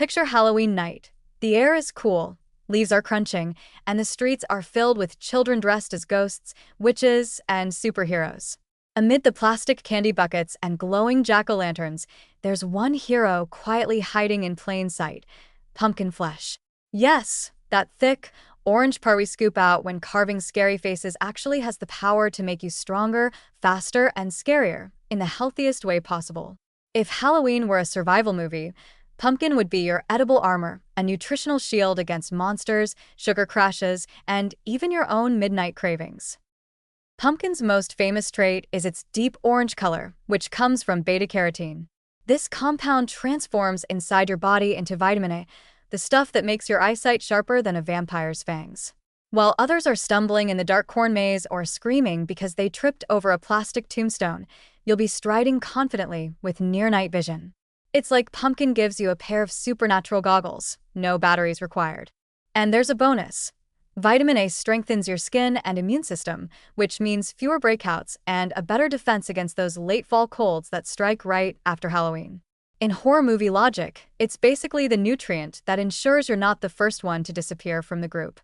Picture Halloween night. The air is cool, leaves are crunching, and the streets are filled with children dressed as ghosts, witches, and superheroes. Amid the plastic candy buckets and glowing jack-o'-lanterns, there's one hero quietly hiding in plain sight: pumpkin flesh. Yes, that thick, orange part we scoop out when carving scary faces actually has the power to make you stronger, faster, and scarier, in the healthiest way possible. If Halloween were a survival movie, pumpkin would be your edible armor, a nutritional shield against monsters, sugar crashes, and even your own midnight cravings. Pumpkin's most famous trait is its deep orange color, which comes from beta-carotene. This compound transforms inside your body into vitamin A, the stuff that makes your eyesight sharper than a vampire's fangs. While others are stumbling in the dark corn maze or screaming because they tripped over a plastic tombstone, you'll be striding confidently with near-night vision. It's like pumpkin gives you a pair of supernatural goggles, no batteries required. And there's a bonus. Vitamin A strengthens your skin and immune system, which means fewer breakouts and a better defense against those late fall colds that strike right after Halloween. In horror movie logic, it's basically the nutrient that ensures you're not the first one to disappear from the group.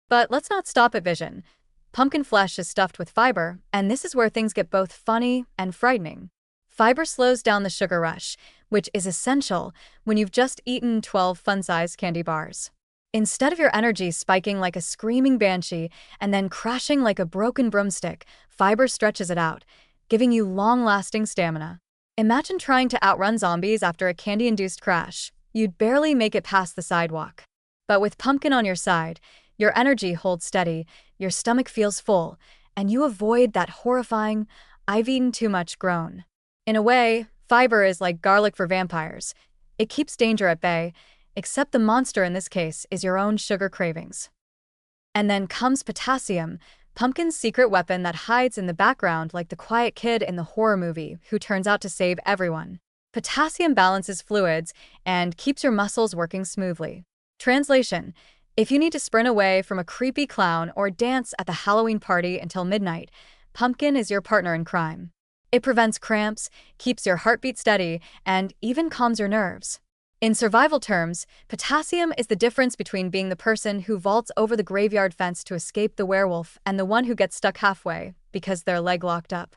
But let's not stop at vision. Pumpkin flesh is stuffed with fiber, and this is where things get both funny and frightening. Fiber slows down the sugar rush, which is essential when you've just eaten 12 fun-sized candy bars. Instead of your energy spiking like a screaming banshee and then crashing like a broken broomstick, fiber stretches it out, giving you long-lasting stamina. Imagine trying to outrun zombies after a candy-induced crash. You'd barely make it past the sidewalk. But with pumpkin on your side, your energy holds steady, your stomach feels full, and you avoid that horrifying "I've eaten too much" groan. In a way, fiber is like garlic for vampires. It keeps danger at bay, except the monster in this case is your own sugar cravings. And then comes potassium, pumpkin's secret weapon that hides in the background like the quiet kid in the horror movie who turns out to save everyone. Potassium balances fluids and keeps your muscles working smoothly. Translation: if you need to sprint away from a creepy clown or dance at the Halloween party until midnight, pumpkin is your partner in crime. It prevents cramps, keeps your heartbeat steady, and even calms your nerves. In survival terms, potassium is the difference between being the person who vaults over the graveyard fence to escape the werewolf and the one who gets stuck halfway because their leg locked up.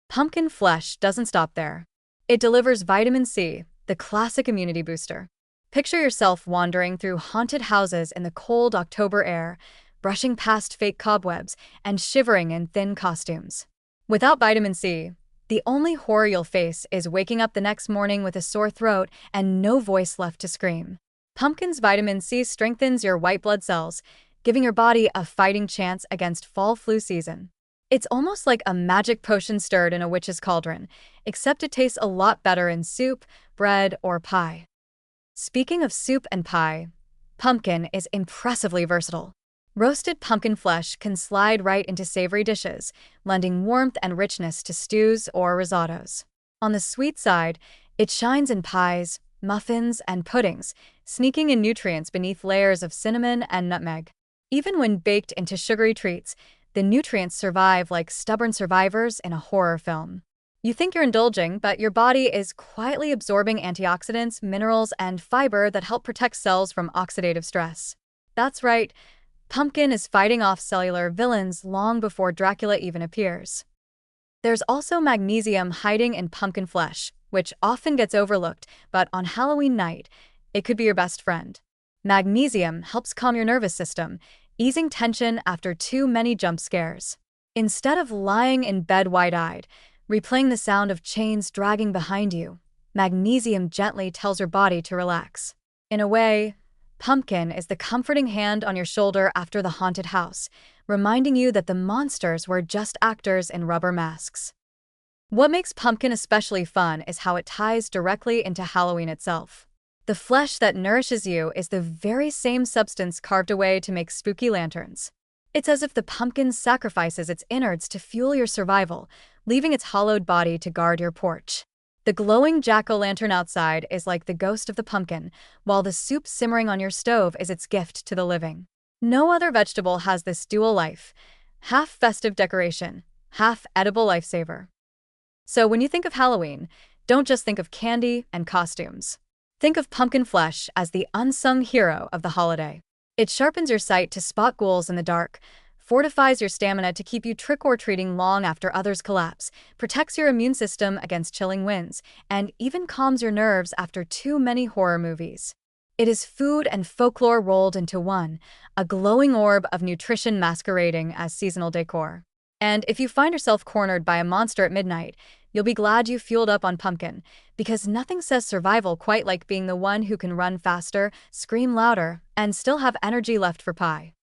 Pumpkin flesh doesn't stop there. It delivers vitamin C, the classic immunity booster. Picture yourself wandering through haunted houses in the cold October air, brushing past fake cobwebs and shivering in thin costumes. Without vitamin C, the only horror you'll face is waking up the next morning with a sore throat and no voice left to scream. Pumpkin's vitamin C strengthens your white blood cells, giving your body a fighting chance against fall flu season. It's almost like a magic potion stirred in a witch's cauldron, except it tastes a lot better in soup, bread, or pie. Speaking of soup and pie, pumpkin is impressively versatile. Roasted pumpkin flesh can slide right into savory dishes, lending warmth and richness to stews or risottos. On the sweet side, it shines in pies, muffins, and puddings, sneaking in nutrients beneath layers of cinnamon and nutmeg. Even when baked into sugary treats, the nutrients survive like stubborn survivors in a horror film. You think you're indulging, but your body is quietly absorbing antioxidants, minerals, and fiber that help protect cells from oxidative stress. That's right. Pumpkin is fighting off cellular villains long before Dracula even appears. There's also magnesium hiding in pumpkin flesh, which often gets overlooked, but on Halloween night, it could be your best friend. Magnesium helps calm your nervous system, easing tension after too many jump scares. Instead of lying in bed wide-eyed, replaying the sound of chains dragging behind you, magnesium gently tells your body to relax. In a way, pumpkin is the comforting hand on your shoulder after the haunted house, reminding you that the monsters were just actors in rubber masks. What makes pumpkin especially fun is how it ties directly into Halloween itself. The flesh that nourishes you is the very same substance carved away to make spooky lanterns. It's as if the pumpkin sacrifices its innards to fuel your survival, leaving its hollowed body to guard your porch. The glowing jack-o'-lantern outside is like the ghost of the pumpkin, while the soup simmering on your stove is its gift to the living. No other vegetable has this dual life, half festive decoration, half edible lifesaver. So when you think of Halloween, don't just think of candy and costumes. Think of pumpkin flesh as the unsung hero of the holiday. It sharpens your sight to spot ghouls in the dark, fortifies your stamina to keep you trick-or-treating long after others collapse, protects your immune system against chilling winds, and even calms your nerves after too many horror movies. It is food and folklore rolled into one, a glowing orb of nutrition masquerading as seasonal decor. And if you find yourself cornered by a monster at midnight, you'll be glad you fueled up on pumpkin, because nothing says survival quite like being the one who can run faster, scream louder, and still have energy left for pie.